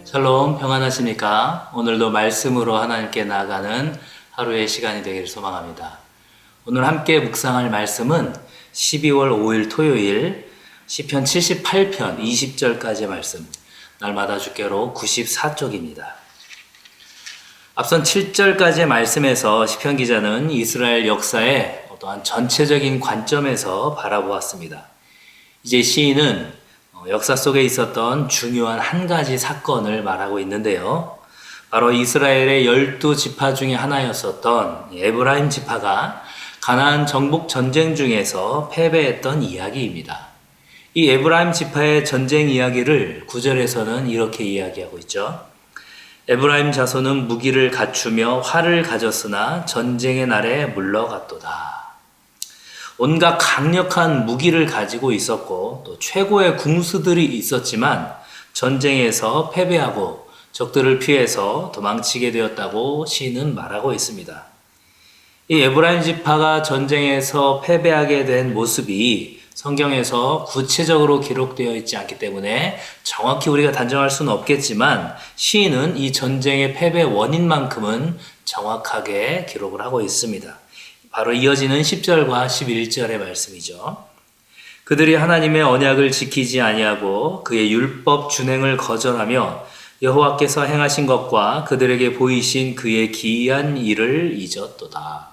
샬롬, 평안하십니까? 오늘도 말씀으로 하나님께 나아가는 하루의 시간이 되기를 소망합니다. 오늘 함께 묵상할 말씀은 12월 5일 토요일 시편 78편 20절까지의 말씀, 날마다 주께로 94쪽입니다. 앞선 7절까지의 말씀에서 시편 기자는 이스라엘 역사의 어떠한 전체적인 관점에서 바라보았습니다. 이제 시인은 역사 속에 있었던 중요한 한 가지 사건을 말하고 있는데요. 바로 이스라엘의 12지파 중에 하나였었던 에브라임 지파가 가나안 정복 전쟁 중에서 패배했던 이야기입니다. 이 에브라임 지파의 전쟁 이야기를 9절에서는 이렇게 이야기하고 있죠. 에브라임 자손은 무기를 갖추며 활을 가졌으나 전쟁의 날에 물러갔도다. 온갖 강력한 무기를 가지고 있었고 또 최고의 군수들이 있었지만 전쟁에서 패배하고 적들을 피해서 도망치게 되었다고 시인은 말하고 있습니다. 이 에브라임 지파가 전쟁에서 패배하게 된 모습이 성경에서 구체적으로 기록되어 있지 않기 때문에 정확히 우리가 단정할 수는 없겠지만 시인은 이 전쟁의 패배 원인만큼은 정확하게 기록을 하고 있습니다. 바로 이어지는 10절과 11절의 말씀이죠. 그들이 하나님의 언약을 지키지 아니하고 그의 율법 준행을 거절하며 여호와께서 행하신 것과 그들에게 보이신 그의 기이한 일을 잊었도다.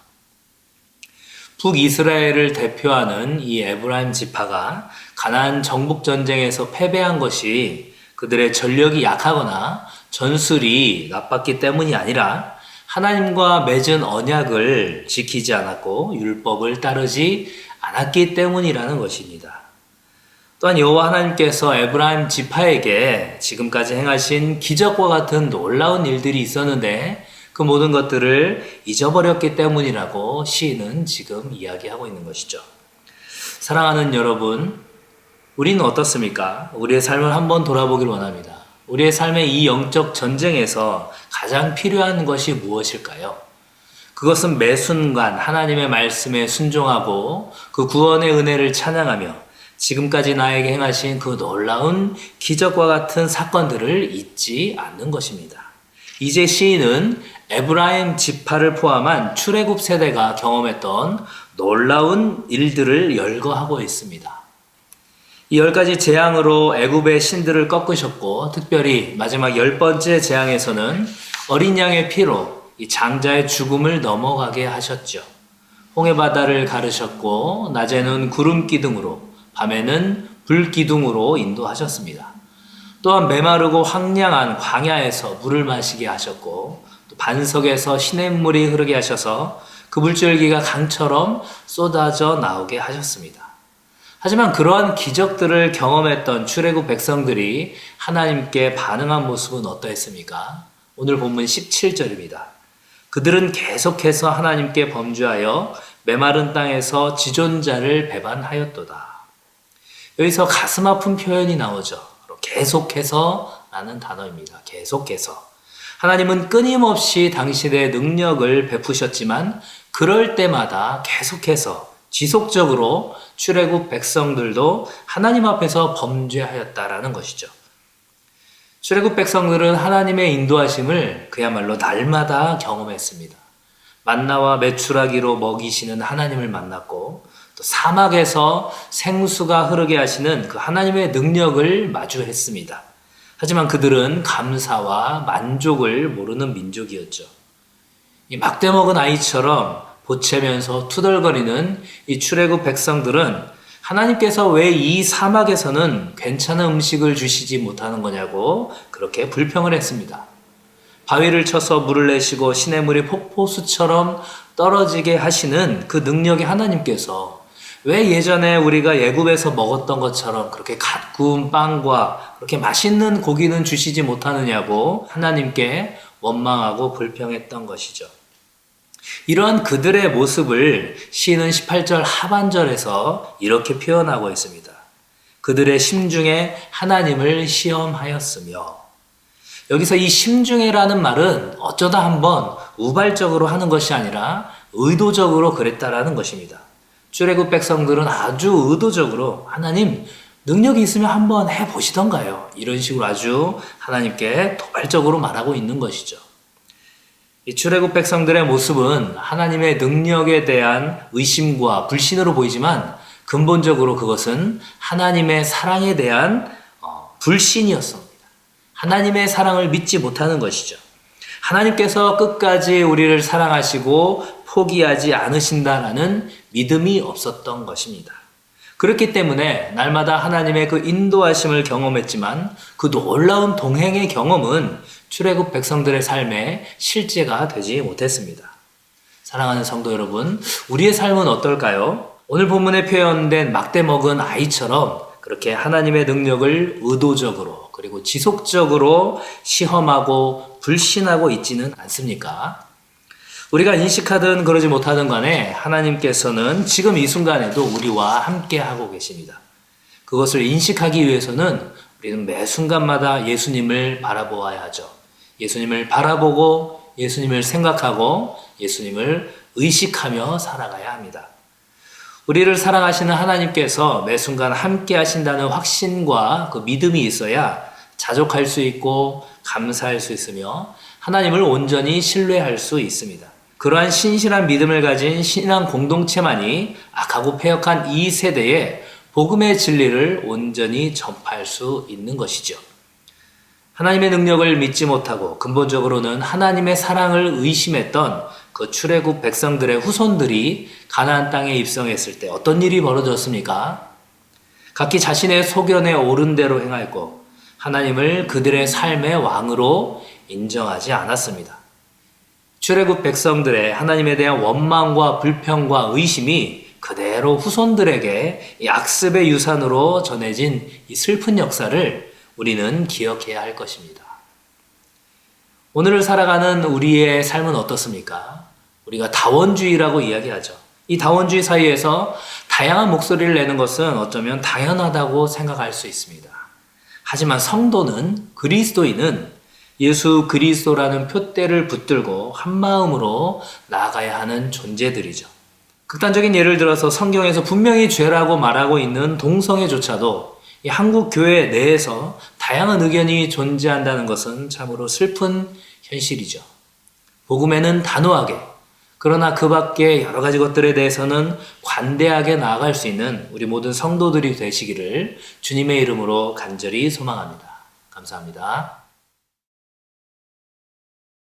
북이스라엘을 대표하는 이 에브라임 지파가 가나안 정복 전쟁에서 패배한 것이 그들의 전력이 약하거나 전술이 나빴기 때문이 아니라 하나님과 맺은 언약을 지키지 않았고 율법을 따르지 않았기 때문이라는 것입니다. 또한 여호와 하나님께서 에브라임 지파에게 지금까지 행하신 기적과 같은 놀라운 일들이 있었는데 그 모든 것들을 잊어버렸기 때문이라고 시인은 지금 이야기하고 있는 것이죠. 사랑하는 여러분, 우리는 어떻습니까? 우리의 삶을 한번 돌아보길 원합니다. 우리의 삶의 이 영적 전쟁에서 가장 필요한 것이 무엇일까요? 그것은 매 순간 하나님의 말씀에 순종하고 그 구원의 은혜를 찬양하며 지금까지 나에게 행하신 그 놀라운 기적과 같은 사건들을 잊지 않는 것입니다. 이제 시인은 에브라임 지파를 포함한 출애굽 세대가 경험했던 놀라운 일들을 열거하고 있습니다. 이 10가지 재앙으로 애굽의 신들을 꺾으셨고 특별히 마지막 10번째 재앙에서는 어린 양의 피로 이 장자의 죽음을 넘어가게 하셨죠. 홍해바다를 가르셨고 낮에는 구름 기둥으로 밤에는 불 기둥으로 인도하셨습니다. 또한 메마르고 황량한 광야에서 물을 마시게 하셨고 또 반석에서 시냇물이 흐르게 하셔서 그 물줄기가 강처럼 쏟아져 나오게 하셨습니다. 하지만 그러한 기적들을 경험했던 출애굽 백성들이 하나님께 반응한 모습은 어떠했습니까? 오늘 본문 17절입니다. 그들은 계속해서 하나님께 범죄하여 메마른 땅에서 지존자를 배반하였도다. 여기서 가슴 아픈 표현이 나오죠. 계속해서 라는 단어입니다. 계속해서. 하나님은 끊임없이 당신의 능력을 베푸셨지만 그럴 때마다 계속해서 지속적으로 출애굽 백성들도 하나님 앞에서 범죄하였다라는 것이죠. 출애굽 백성들은 하나님의 인도하심을 그야말로 날마다 경험했습니다. 만나와 메추라기로 먹이시는 하나님을 만났고 또 사막에서 생수가 흐르게 하시는 그 하나님의 능력을 마주했습니다. 하지만 그들은 감사와 만족을 모르는 민족이었죠. 이 막대 먹은 아이처럼 보채면서 투덜거리는 이 출애굽 백성들은 하나님께서 왜 이 사막에서는 괜찮은 음식을 주시지 못하는 거냐고 그렇게 불평을 했습니다. 바위를 쳐서 물을 내시고 시냇물이 폭포수처럼 떨어지게 하시는 그 능력의 하나님께서 왜 예전에 우리가 애굽에서 먹었던 것처럼 그렇게 갓 구운 빵과 그렇게 맛있는 고기는 주시지 못하느냐고 하나님께 원망하고 불평했던 것이죠. 이러한 그들의 모습을 시인은 18절 하반절에서 이렇게 표현하고 있습니다. 그들의 심중에 하나님을 시험하였으며, 여기서 이 심중에라는 말은 어쩌다 한번 우발적으로 하는 것이 아니라 의도적으로 그랬다라는 것입니다. 출애굽 백성들은 아주 의도적으로 하나님 능력이 있으면 한번 해보시던가요? 이런 식으로 아주 하나님께 도발적으로 말하고 있는 것이죠. 이 출애굽 백성들의 모습은 하나님의 능력에 대한 의심과 불신으로 보이지만 근본적으로 그것은 하나님의 사랑에 대한 불신이었습니다. 하나님의 사랑을 믿지 못하는 것이죠. 하나님께서 끝까지 우리를 사랑하시고 포기하지 않으신다라는 믿음이 없었던 것입니다. 그렇기 때문에 날마다 하나님의 그 인도하심을 경험했지만 그 놀라운 동행의 경험은 출애굽 백성들의 삶에 실제가 되지 못했습니다. 사랑하는 성도 여러분, 우리의 삶은 어떨까요? 오늘 본문에 표현된 막대 먹은 아이처럼 그렇게 하나님의 능력을 의도적으로 그리고 지속적으로 시험하고 불신하고 있지는 않습니까? 우리가 인식하든 그러지 못하든 간에 하나님께서는 지금 이 순간에도 우리와 함께 하고 계십니다. 그것을 인식하기 위해서는 우리는 매 순간마다 예수님을 바라보아야 하죠. 예수님을 바라보고 예수님을 생각하고 예수님을 의식하며 살아가야 합니다. 우리를 사랑하시는 하나님께서 매 순간 함께 하신다는 확신과 그 믿음이 있어야 자족할 수 있고 감사할 수 있으며 하나님을 온전히 신뢰할 수 있습니다. 그러한 신실한 믿음을 가진 신앙 공동체만이 악하고 패역한 이 세대에 복음의 진리를 온전히 전파할 수 있는 것이죠. 하나님의 능력을 믿지 못하고 근본적으로는 하나님의 사랑을 의심했던 그 출애굽 백성들의 후손들이 가나안 땅에 입성했을 때 어떤 일이 벌어졌습니까? 각기 자신의 소견에 옳은 대로 행하였고 하나님을 그들의 삶의 왕으로 인정하지 않았습니다. 출애굽 백성들의 하나님에 대한 원망과 불평과 의심이 그대로 후손들에게 이 악습의 유산으로 전해진 이 슬픈 역사를 우리는 기억해야 할 것입니다. 오늘을 살아가는 우리의 삶은 어떻습니까? 우리가 다원주의라고 이야기하죠. 이 다원주의 사이에서 다양한 목소리를 내는 것은 어쩌면 당연하다고 생각할 수 있습니다. 하지만 성도는, 그리스도인은 예수 그리스도라는 표대를 붙들고 한마음으로 나아가야 하는 존재들이죠. 극단적인 예를 들어서 성경에서 분명히 죄라고 말하고 있는 동성애조차도 이 한국 교회 내에서 다양한 의견이 존재한다는 것은 참으로 슬픈 현실이죠. 복음에는 단호하게, 그러나 그 밖에 여러 가지 것들에 대해서는 관대하게 나아갈 수 있는 우리 모든 성도들이 되시기를 주님의 이름으로 간절히 소망합니다. 감사합니다.